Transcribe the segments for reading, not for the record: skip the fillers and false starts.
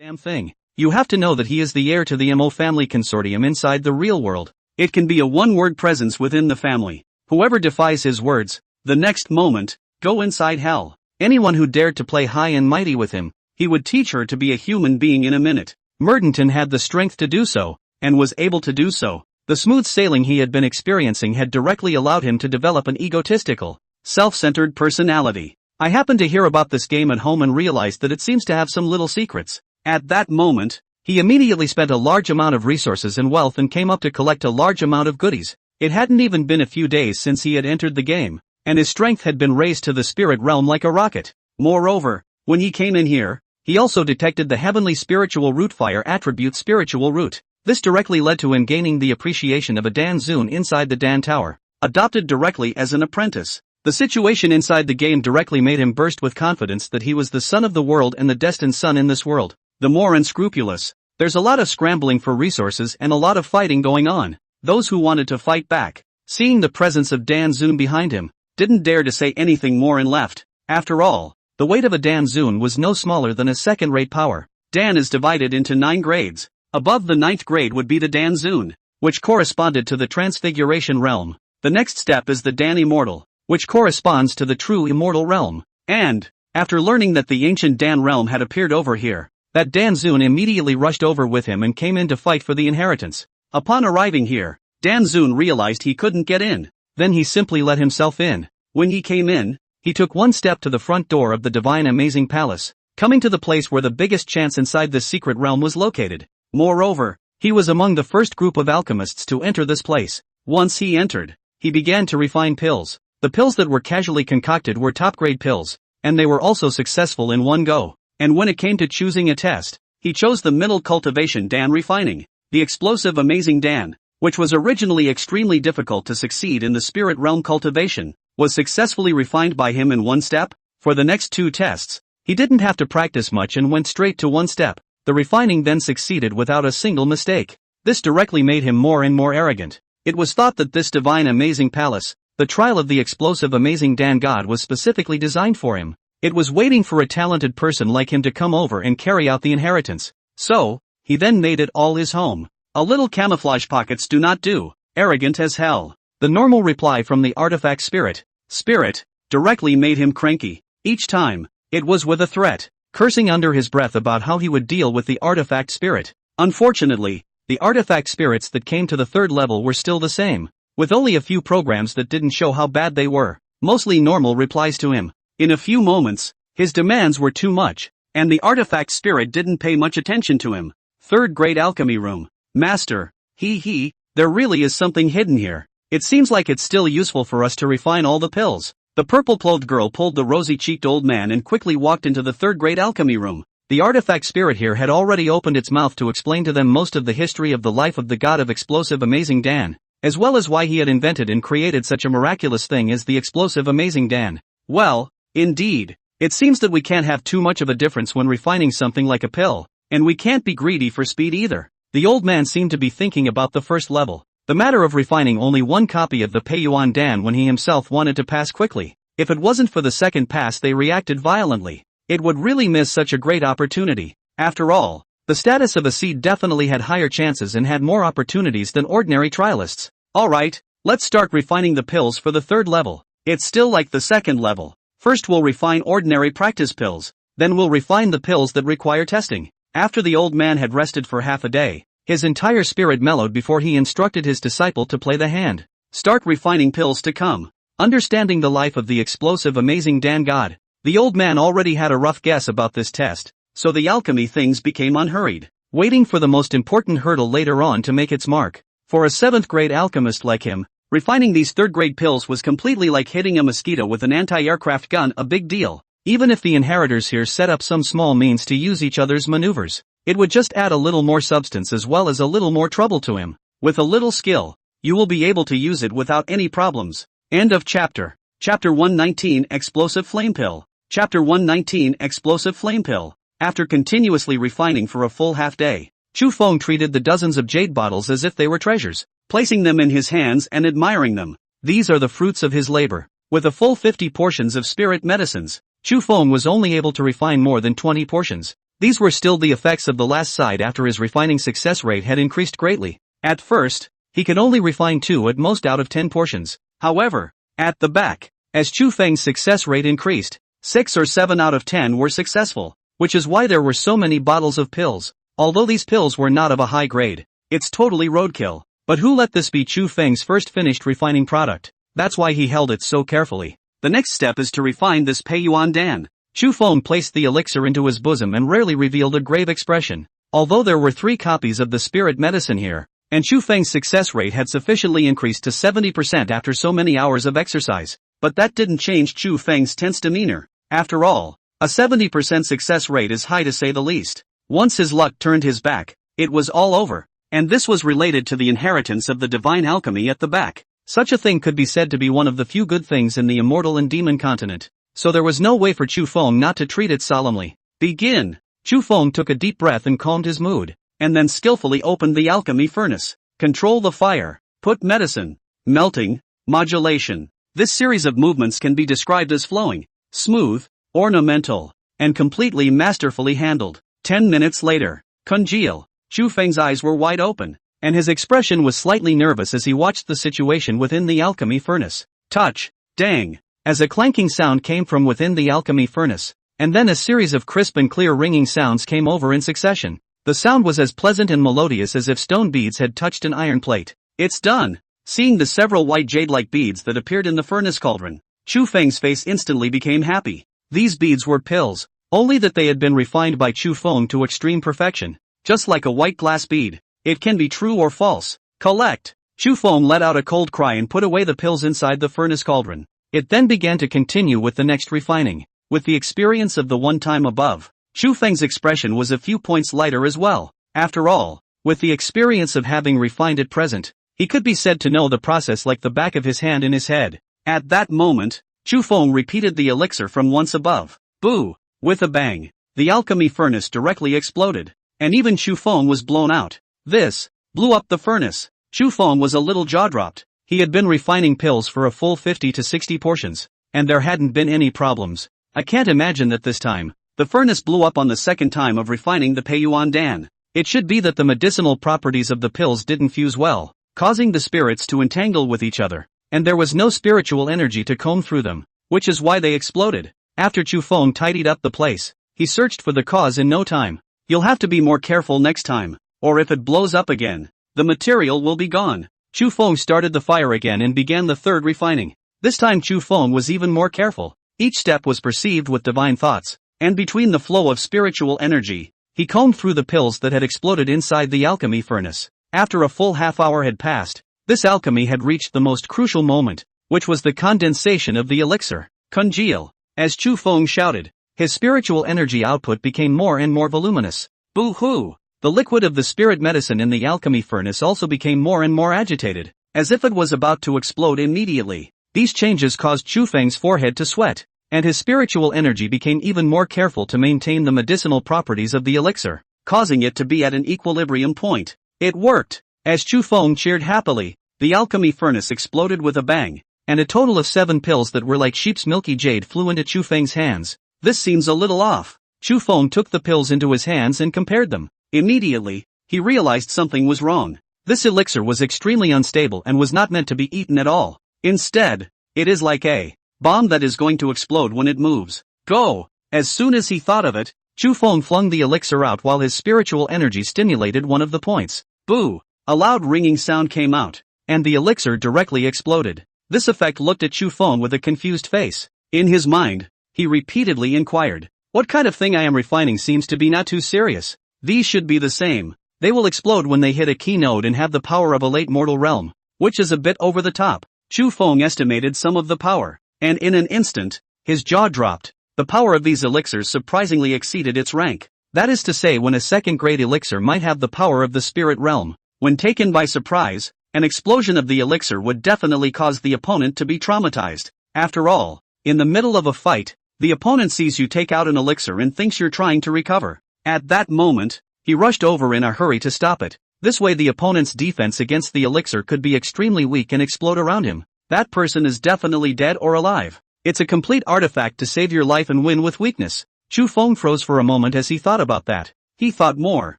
damn thing. You have to know that he is the heir to the MO family consortium inside the real world. It can be a one-word presence within the family. Whoever defies his words, the next moment, go inside hell. Anyone who dared to play high and mighty with him, he would teach her to be a human being in a minute. Merdenton had the strength to do so, and was able to do so. The smooth sailing he had been experiencing had directly allowed him to develop an egotistical, self-centered personality. I happened to hear about this game at home and realized that it seems to have some little secrets. At that moment, he immediately spent a large amount of resources and wealth and came up to collect a large amount of goodies. It hadn't even been a few days since he had entered the game, and his strength had been raised to the spirit realm like a rocket. Moreover, when he came in here, he also detected the heavenly spiritual root fire attribute spiritual root. This directly led to him gaining the appreciation of a Dan Zun inside the Dan Tower, adopted directly as an apprentice. The situation inside the game directly made him burst with confidence that he was the son of the world and the destined son in this world. The more unscrupulous. There's a lot of scrambling for resources and a lot of fighting going on. Those who wanted to fight back, seeing the presence of Dan Zun behind him, didn't dare to say anything more and left. After all, the weight of a Dan Zun was no smaller than a second-rate power. Dan is divided into 9 grades. Above the 9th grade would be the Dan Zun, which corresponded to the Transfiguration realm. The next step is the Dan Immortal, which corresponds to the true immortal realm. And, after learning that the ancient Dan realm had appeared over here, that Dan Zun immediately rushed over with him and came in to fight for the inheritance. Upon arriving here, Dan Zun realized he couldn't get in. Then he simply let himself in. When he came in, he took one step to the front door of the divine amazing palace, coming to the place where the biggest chance inside this secret realm was located. Moreover, he was among the first group of alchemists to enter this place. Once he entered, he began to refine pills. The pills that were casually concocted were top-grade pills, and they were also successful in one go. And when it came to choosing a test, he chose the middle cultivation Dan refining, the explosive amazing Dan, which was originally extremely difficult to succeed in the spirit realm cultivation, was successfully refined by him in one step. For the next 2 tests, he didn't have to practice much and went straight to one step. The refining then succeeded without a single mistake. This directly made him more and more arrogant. It was thought that this divine amazing palace, the trial of the explosive amazing Dan God, was specifically designed for him. It was waiting for a talented person like him to come over and carry out the inheritance. So, he then made it all his home. A little camouflage pockets do not do. Arrogant as hell. The normal reply from the artifact spirit, directly made him cranky. Each time, it was with a threat, cursing under his breath about how he would deal with the artifact spirit. Unfortunately, the artifact spirits that came to the 3rd level were still the same, with only a few programs that didn't show how bad they were. Mostly normal replies to him. In a few moments, his demands were too much, and the artifact spirit didn't pay much attention to him. 3rd grade alchemy room. Master, there really is something hidden here. It seems like it's still useful for us to refine all the pills. The purple-clothed girl pulled the rosy-cheeked old man and quickly walked into the 3rd grade alchemy room. The artifact spirit here had already opened its mouth to explain to them most of the history of the life of the god of explosive amazing Dan, as well as why he had invented and created such a miraculous thing as the explosive amazing Dan. Well, indeed, it seems that we can't have too much of a difference when refining something like a pill, and we can't be greedy for speed either. The old man seemed to be thinking about the 1st level, the matter of refining only one copy of the Peiyuan Dan when he himself wanted to pass quickly. If it wasn't for the 2nd pass they reacted violently. It would really miss such a great opportunity. After all, the status of a seed definitely had higher chances and had more opportunities than ordinary trialists. Alright, let's start refining the pills for the 3rd level. It's still like the 2nd level. First we'll refine ordinary practice pills, then we'll refine the pills that require testing. After the old man had rested for half a day, his entire spirit mellowed before he instructed his disciple to play the hand. Start refining pills to come. Understanding the life of the explosive amazing Dan God, the old man already had a rough guess about this test, so the alchemy things became unhurried, waiting for the most important hurdle later on to make its mark. For a 7th grade alchemist like him, refining these 3rd grade pills was completely like hitting a mosquito with an anti-aircraft gun, a big deal. Even if the inheritors here set up some small means to use each other's maneuvers, it would just add a little more substance as well as a little more trouble to him. With a little skill, you will be able to use it without any problems. End of chapter. Chapter 119 Explosive Flame Pill. Chapter 119 Explosive Flame Pill. After continuously refining for a full half day, Chu Feng treated the dozens of jade bottles as if they were treasures, placing them in his hands and admiring them. These are the fruits of his labor. With a full 50 portions of spirit medicines, Chu Feng was only able to refine more than 20 portions. These were still the effects of the last side after his refining success rate had increased greatly. At first, he could only refine 2 at most out of 10 portions. However, at the back, as Chu Feng's success rate increased, 6 or 7 out of 10 were successful, which is why there were so many bottles of pills. Although these pills were not of a high grade, it's totally roadkill. But who let this be Chu Feng's first finished refining product? That's why he held it so carefully. The next step is to refine this Pei Yuan Dan. Chu Feng placed the elixir into his bosom and rarely revealed a grave expression. Although there were 3 copies of the spirit medicine here, and Chu Feng's success rate had sufficiently increased to 70% after so many hours of exercise, but that didn't change Chu Feng's tense demeanor. After all, a 70% success rate is high to say the least. Once his luck turned his back, it was all over. And this was related to the inheritance of the divine alchemy at the back. Such a thing could be said to be one of the few good things in the immortal and demon continent. So there was no way for Chu Feng not to treat it solemnly. Begin! Chu Feng took a deep breath and calmed his mood, and then skillfully opened the alchemy furnace. Control the fire. Put medicine. Melting. Modulation. This series of movements can be described as flowing, smooth, ornamental, and completely masterfully handled. 10 minutes later. Congeal. Chu Feng's eyes were wide open, and his expression was slightly nervous as he watched the situation within the alchemy furnace. Touch. Dang. As a clanking sound came from within the alchemy furnace, and then a series of crisp and clear ringing sounds came over in succession. The sound was as pleasant and melodious as if stone beads had touched an iron plate. It's done. Seeing the several white jade-like beads that appeared in the furnace cauldron, Chu Feng's face instantly became happy. These beads were pills, only that they had been refined by Chu Feng to extreme perfection. Just like a white glass bead, it can be true or false. Collect. Chu Feng let out a cold cry and put away the pills inside the furnace cauldron. It then began to continue with the next refining. With the experience of the one time above, Chu Feng's expression was a few points lighter as well. After all, with the experience of having refined at present, he could be said to know the process like the back of his hand in his head. At that moment, Chu Feng repeated the elixir from once above. Boo! With a bang, the alchemy furnace directly exploded. And even Chu Feng was blown out. This blew up the furnace. Chu Feng was a little jaw-dropped. He had been refining pills for a full 50 to 60 portions, and there hadn't been any problems. I can't imagine that this time, the furnace blew up on the second time of refining the Pei Yuan Dan. It should be that the medicinal properties of the pills didn't fuse well, causing the spirits to entangle with each other, and there was no spiritual energy to comb through them, which is why they exploded. After Chu Feng tidied up the place, he searched for the cause in no time. You'll have to be more careful next time, or if it blows up again, the material will be gone. Chu Feng started the fire again and began the third refining. This time Chu Feng was even more careful. Each step was perceived with divine thoughts, and between the flow of spiritual energy, he combed through the pills that had exploded inside the alchemy furnace. After a full half hour had passed, this alchemy had reached the most crucial moment, which was the condensation of the elixir. Congeal. As Chu Feng shouted, his spiritual energy output became more and more voluminous. Boo-hoo! The liquid of the spirit medicine in the alchemy furnace also became more and more agitated, as if it was about to explode immediately. These changes caused Chu Feng's forehead to sweat, and his spiritual energy became even more careful to maintain the medicinal properties of the elixir, causing it to be at an equilibrium point. It worked! As Chu Feng cheered happily, the alchemy furnace exploded with a bang, and a total of 7 pills that were like sheep's milky jade flew into Chu Feng's hands. This seems a little off. Chu Feng took the pills into his hands and compared them. Immediately, he realized something was wrong. This elixir was extremely unstable and was not meant to be eaten at all. Instead, it is like a bomb that is going to explode when it moves. Go! As soon as he thought of it, Chu Feng flung the elixir out while his spiritual energy stimulated one of the points. Boo! A loud ringing sound came out, and the elixir directly exploded. This effect looked at Chu Feng with a confused face. In his mind, he repeatedly inquired, what kind of thing I am refining seems to be not too serious. These should be the same. They will explode when they hit a key node and have the power of a late mortal realm, which is a bit over the top. Chu Feng estimated some of the power, and in an instant, his jaw dropped. The power of these elixirs surprisingly exceeded its rank. That is to say, when a second-grade elixir might have the power of the spirit realm, when taken by surprise, an explosion of the elixir would definitely cause the opponent to be traumatized. After all, in the middle of a fight, the opponent sees you take out an elixir and thinks you're trying to recover. At that moment, he rushed over in a hurry to stop it. This way the opponent's defense against the elixir could be extremely weak and explode around him. That person is definitely dead or alive. It's a complete artifact to save your life and win with weakness. Chu Feng froze for a moment as he thought about that. He thought more.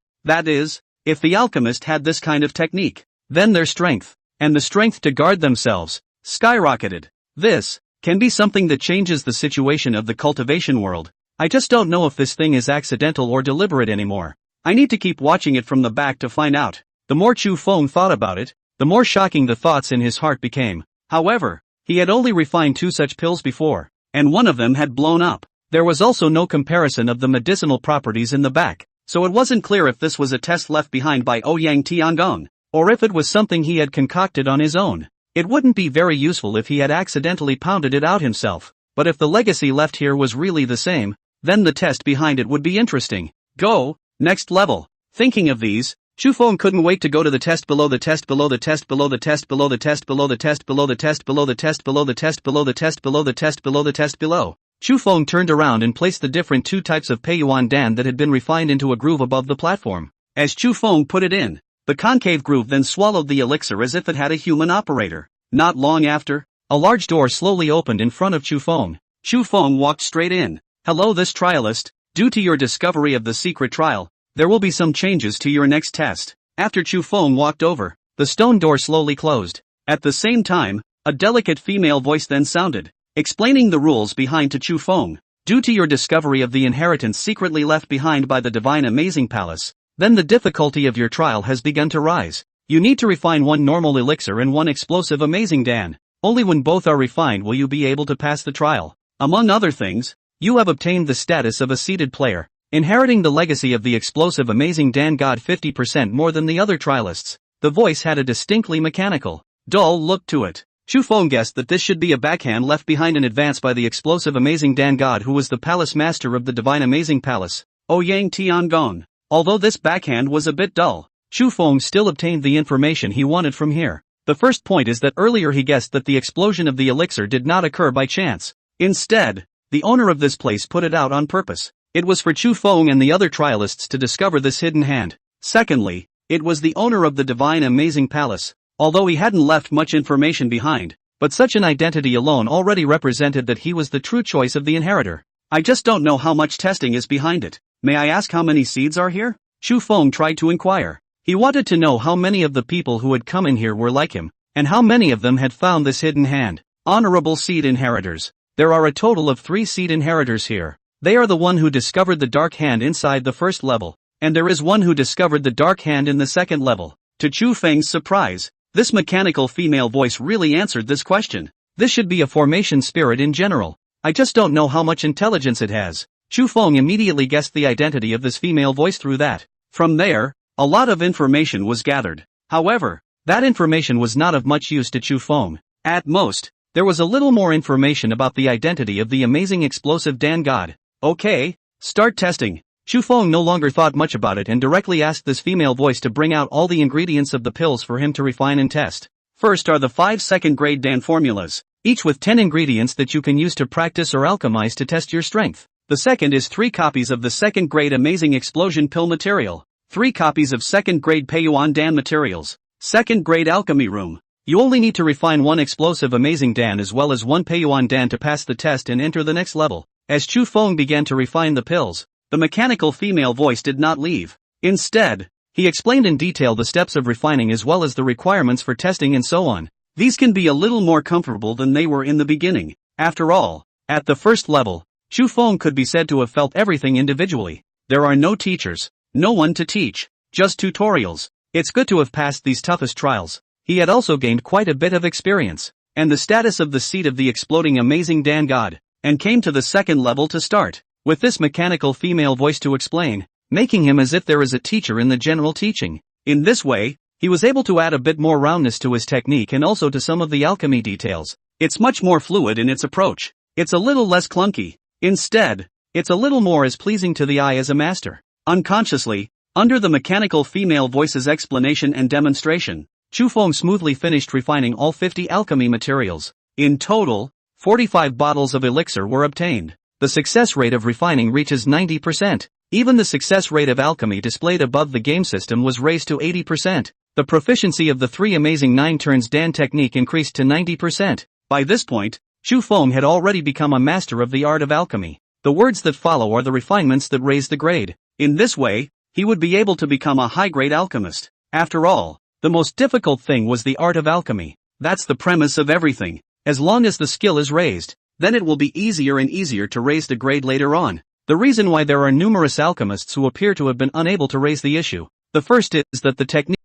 That is, if the alchemist had this kind of technique, then their strength, and the strength to guard themselves, skyrocketed. This can be something that changes the situation of the cultivation world. I just don't know if this thing is accidental or deliberate anymore. I need to keep watching it from the back to find out. The more Chu Feng thought about it, the more shocking the thoughts in his heart became. However, he had only refined 2 such pills before, and one of them had blown up. There was also no comparison of the medicinal properties in the back, so it wasn't clear if this was a test left behind by Ouyang Tiangong, or if it was something he had concocted on his own. It wouldn't be very useful if he had accidentally pounded it out himself, but if the legacy left here was really the same, then the test behind it would be interesting. Go, next level. Thinking of these, Chu Feng couldn't wait to go to the test below the test below the test below the test below the test below the test below the test below the test below the test below the test below the test below the test below. Chu Feng turned around and placed the different 2 types of Peiyuan Dan that had been refined into a groove above the platform. As Chu Feng put it in, the concave groove then swallowed the elixir as if it had a human operator. Not long after, a large door slowly opened in front of Chu Feng. Chu Feng walked straight in. Hello, this trialist. Due to your discovery of the secret trial, there will be some changes to your next test. After Chu Feng walked over, the stone door slowly closed. At the same time, a delicate female voice then sounded, explaining the rules behind to Chu Feng. Due to your discovery of the inheritance secretly left behind by the Divine Amazing Palace, then the difficulty of your trial has begun to rise. You need to refine 1 normal elixir and 1 explosive Amazing Dan. Only when both are refined will you be able to pass the trial. Among other things, you have obtained the status of a seeded player, inheriting the legacy of the explosive Amazing Dan God 50% more than the other trialists. The voice had a distinctly mechanical, dull look to it. Chu Feng guessed that this should be a backhand left behind in advance by the explosive Amazing Dan God, who was the palace master of the Divine Amazing Palace, Ouyang Tiangong. Although this backhand was a bit dull, Chu Feng still obtained the information he wanted from here. The first point is that earlier he guessed that the explosion of the elixir did not occur by chance. Instead, the owner of this place put it out on purpose. It was for Chu Feng and the other trialists to discover this hidden hand. Secondly, it was the owner of the Divine Amazing Palace, although he hadn't left much information behind, but such an identity alone already represented that he was the true choice of the inheritor. I just don't know how much testing is behind it. May I ask how many seeds are here? Chu Feng tried to inquire. He wanted to know how many of the people who had come in here were like him, and how many of them had found this hidden hand. Honorable seed inheritors. There are a total of 3 seed inheritors here. They are the one who discovered the dark hand inside the first level, and there is one who discovered the dark hand in the second level. To Chu Feng's surprise, this mechanical female voice really answered this question. This should be a formation spirit in general. I just don't know how much intelligence it has. Chu Feng immediately guessed the identity of this female voice through that. From there, a lot of information was gathered. However, that information was not of much use to Chu Feng. At most, there was a little more information about the identity of the amazing explosive Dan God. Okay, start testing. Chu Feng no longer thought much about it and directly asked this female voice to bring out all the ingredients of the pills for him to refine and test. First are the 5 second-grade Dan formulas, each with 10 ingredients that you can use to practice or alchemize to test your strength. The second is 3 copies of the second-grade Amazing Explosion Pill material, 3 copies of second-grade Peiyuan Dan materials, second-grade Alchemy Room. You only need to refine 1 explosive Amazing Dan as well as 1 Peiyuan Dan to pass the test and enter the next level. As Chu Feng began to refine the pills, the mechanical female voice did not leave. Instead, he explained in detail the steps of refining as well as the requirements for testing and so on. These can be a little more comfortable than they were in the beginning. After all, at the first level, Chu Feng could be said to have felt everything individually. There are no teachers, no one to teach, just tutorials. It's good to have passed these toughest trials. He had also gained quite a bit of experience, and the status of the seat of the exploding Amazing Dan God, and came to the second level to start, with this mechanical female voice to explain, making him as if there is a teacher in the general teaching. In this way, he was able to add a bit more roundness to his technique and also to some of the alchemy details. It's much more fluid in its approach. It's a little less clunky. Instead, it's a little more as pleasing to the eye as a master. Unconsciously, under the mechanical female voice's explanation and demonstration, Chu Feng smoothly finished refining all 50 alchemy materials. In total, 45 bottles of elixir were obtained. The success rate of refining reaches 90%. Even the success rate of alchemy displayed above the game system was raised to 80%. The proficiency of the 3 amazing 9 turns Dan technique increased to 90%. By this point, Chu Feng had already become a master of the art of alchemy. The words that follow are the refinements that raise the grade. In this way, he would be able to become a high-grade alchemist. After all, the most difficult thing was the art of alchemy. That's the premise of everything. As long as the skill is raised, then it will be easier and easier to raise the grade later on. The reason why there are numerous alchemists who appear to have been unable to raise the issue. The first is that the technique